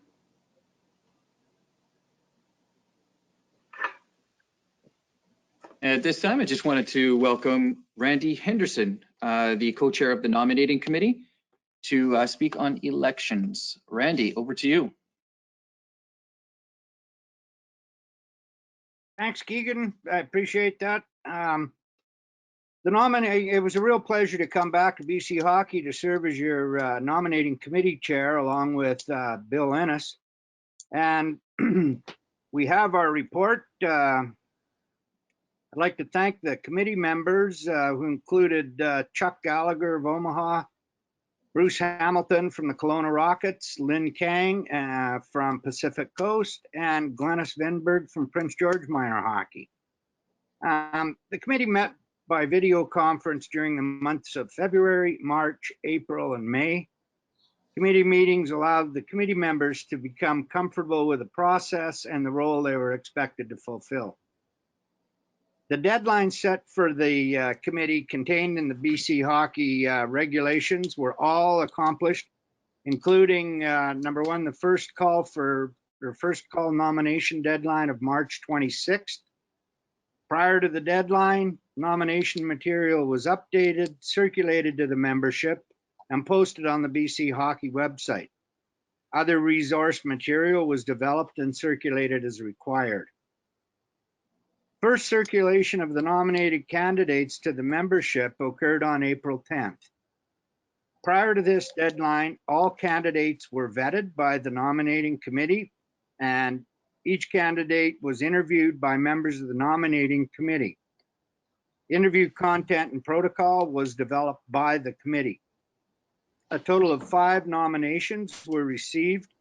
At this time, I just wanted to welcome Randy Henderson, the co-chair of the nominating committee, to speak on elections. Randy, over to you. Thanks, Keegan. I appreciate that. It was a real pleasure to come back to BC Hockey to serve as your nominating committee chair along with Bill Ennis. And we have our report. I'd like to thank the committee members who included Chuck Gallagher of Omaha, Bruce Hamilton from the Kelowna Rockets, Lynn Kang from Pacific Coast, and Glennis Vinberg from Prince George Minor Hockey. The committee met by video conference during the months of February, March, April, and May. Committee meetings allowed the committee members to become comfortable with the process and the role they were expected to fulfill. The deadline set for the committee contained in the BC Hockey regulations were all accomplished, including number one, the first call nomination deadline of March 26th. Prior to the deadline, nomination material was updated, circulated to the membership, and posted on the BC Hockey website. Other resource material was developed and circulated as required. First circulation of the nominated candidates to the membership occurred on April 10th. Prior to this deadline, all candidates were vetted by the nominating committee, and each candidate was interviewed by members of the nominating committee. Interview content and protocol was developed by the committee. A total of 5 nominations were received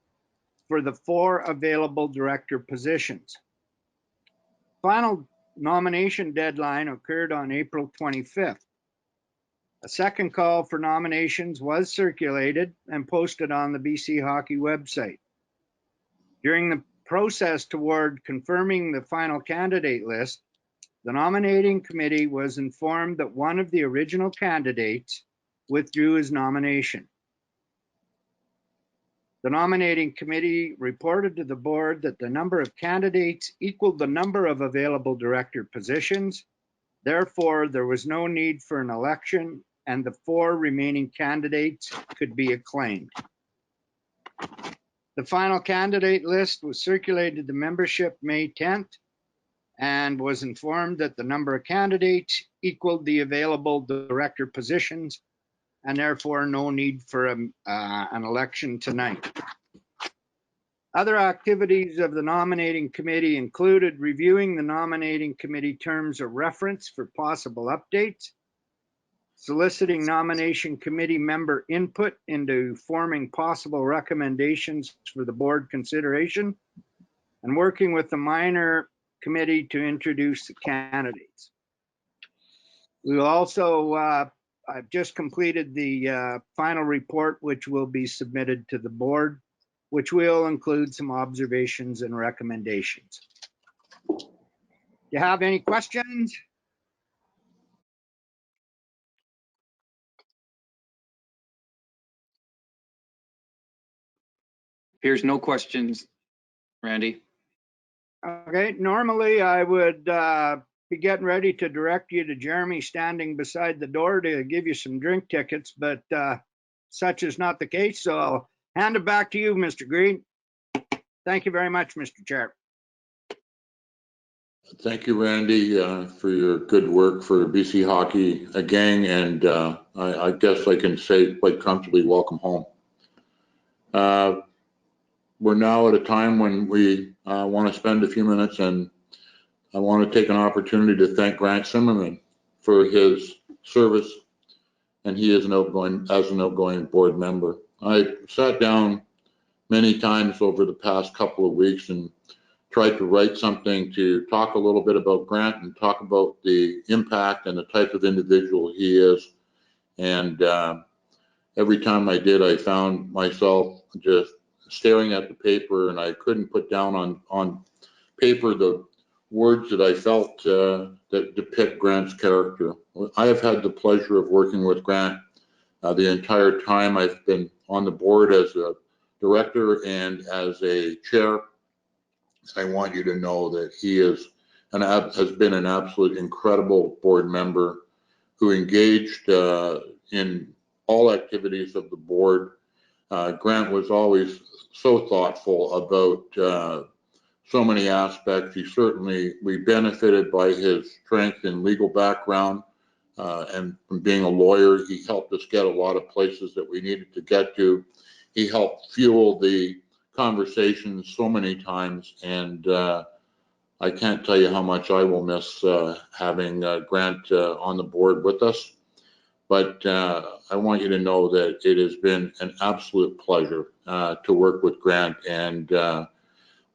for the 4 available director positions. Final nomination deadline occurred on April 25th. A second call for nominations was circulated and posted on the BC Hockey website. During the process toward confirming the final candidate list, the nominating committee was informed that one of the original candidates withdrew his nomination. The nominating committee reported to the board that the number of candidates equaled the number of available director positions. Therefore, there was no need for an election, and the 4 remaining candidates could be acclaimed. The final candidate list was circulated to the membership May 10th and was informed that the number of candidates equaled the available director positions, and therefore no need for an election tonight. Other activities of the nominating committee included reviewing the nominating committee terms of reference for possible updates, soliciting nomination committee member input into forming possible recommendations for the board consideration, and working with the minor committee to introduce the candidates. We will also, I've just completed the final report, which will be submitted to the board which will include some observations and recommendations. Do you have any questions? Here's no questions, Randy. Okay, normally I would be getting ready to direct you to Jeremy standing beside the door to give you some drink tickets, but such is not the case, so I'll hand it back to you, Mr. Greene. Thank you very much, Mr. Chair. Thank you, Randy, for your good work for BC Hockey Gang, and I guess I can say quite comfortably, welcome home. We're now at a time when we want to spend a few minutes, and I want to take an opportunity to thank Grant Zimmerman for his service, and he is an outgoing board member. I sat down many times over the past couple of weeks and tried to write something to talk a little bit about Grant and talk about the impact and the type of individual he is. And every time I did, I found myself just staring at the paper, and I couldn't put down on paper the words that I felt that depict Grant's character. I have had the pleasure of working with Grant the entire time I've been on the board as a director and as a chair. I want you to know that he has been an absolute incredible board member who engaged in all activities of the board. Grant was always so thoughtful about so many aspects. We benefited by his strength and legal background, and from being a lawyer, he helped us get a lot of places that we needed to get to. He helped fuel the conversations so many times, and I can't tell you how much I will miss having Grant on the board with us. But I want you to know that it has been an absolute pleasure to work with Grant, and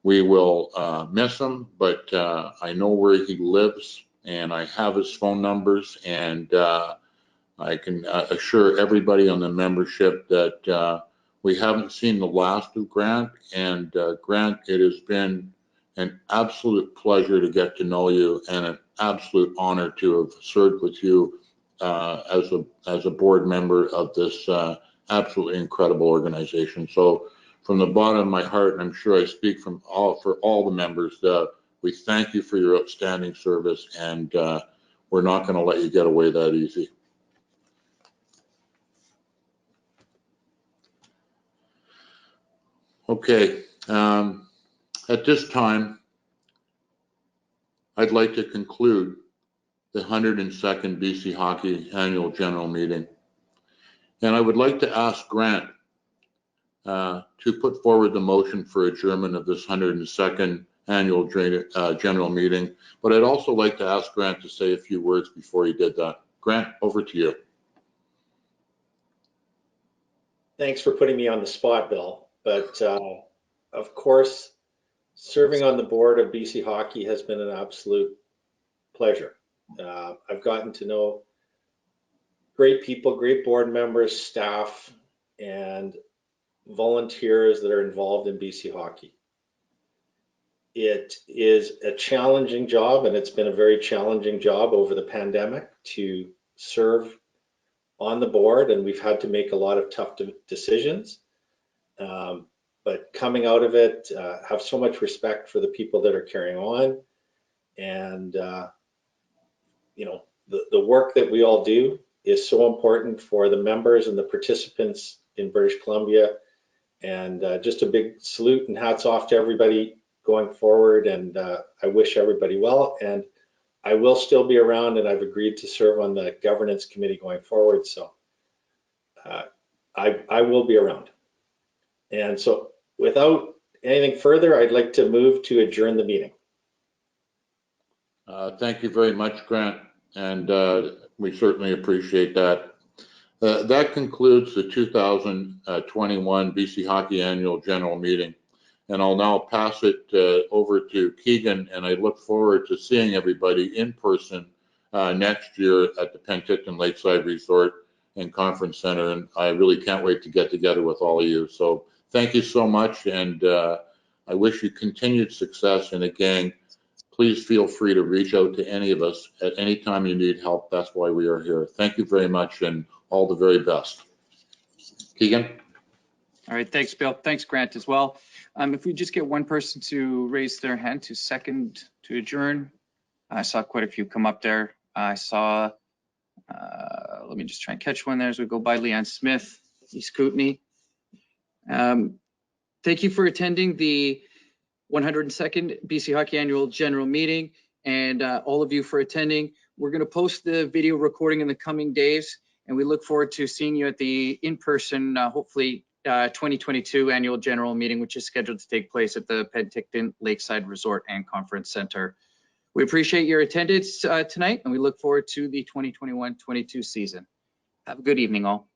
we will miss him, but I know where he lives, and I have his phone numbers, and I can assure everybody on the membership that we haven't seen the last of Grant. And Grant, it has been an absolute pleasure to get to know you, and an absolute honor to have served with you as a board member of this absolutely incredible organization. So from the bottom of my heart, and I'm sure I speak for all the members, we thank you for your outstanding service, and we're not going to let you get away that easy. Okay, at this time, I'd like to conclude the 102nd BC Hockey Annual General Meeting. And I would like to ask Grant to put forward the motion for adjournment of this 102nd Annual General Meeting. But I'd also like to ask Grant to say a few words before he did that. Grant, over to you. Thanks for putting me on the spot, Bill. But of course, serving on the board of BC Hockey has been an absolute pleasure. I've gotten to know great people, great board members, staff, and volunteers that are involved in BC Hockey. It is a challenging job, and it's been a very challenging job over the pandemic to serve on the board, and we've had to make a lot of tough decisions. But coming out of it, have so much respect for the people that are carrying on, and you know, the work that we all do is so important for the members and the participants in British Columbia. And just a big salute and hats off to everybody going forward. And I wish everybody well. And I will still be around, and I've agreed to serve on the governance committee going forward. So I will be around. And so without anything further, I'd like to move to adjourn the meeting. Thank you very much, Grant, and we certainly appreciate that. That concludes the 2021 BC Hockey Annual General Meeting, and I'll now pass it over to Keegan, and I look forward to seeing everybody in person next year at the Penticton Lakeside Resort and Conference Center, and I really can't wait to get together with all of you. So thank you so much, and I wish you continued success. And again, please feel free to reach out to any of us at any time you need help. That's why we are here. Thank you very much, and all the very best. Keegan? All right, thanks, Bill. Thanks, Grant, as well. If we just get one person to raise their hand to second to adjourn. I saw quite a few come up there. I saw, let me just try and catch one there as we go by. Leanne Smith, East Kootenay. Thank you for attending the 102nd BC Hockey Annual General Meeting, and all of you for attending. We're going to post the video recording in the coming days, and we look forward to seeing you at the in-person, hopefully 2022 Annual General Meeting, which is scheduled to take place at the Penticton Lakeside Resort and Conference Center. We appreciate your attendance tonight, and we look forward to the 2021-22 season. Have a good evening, all.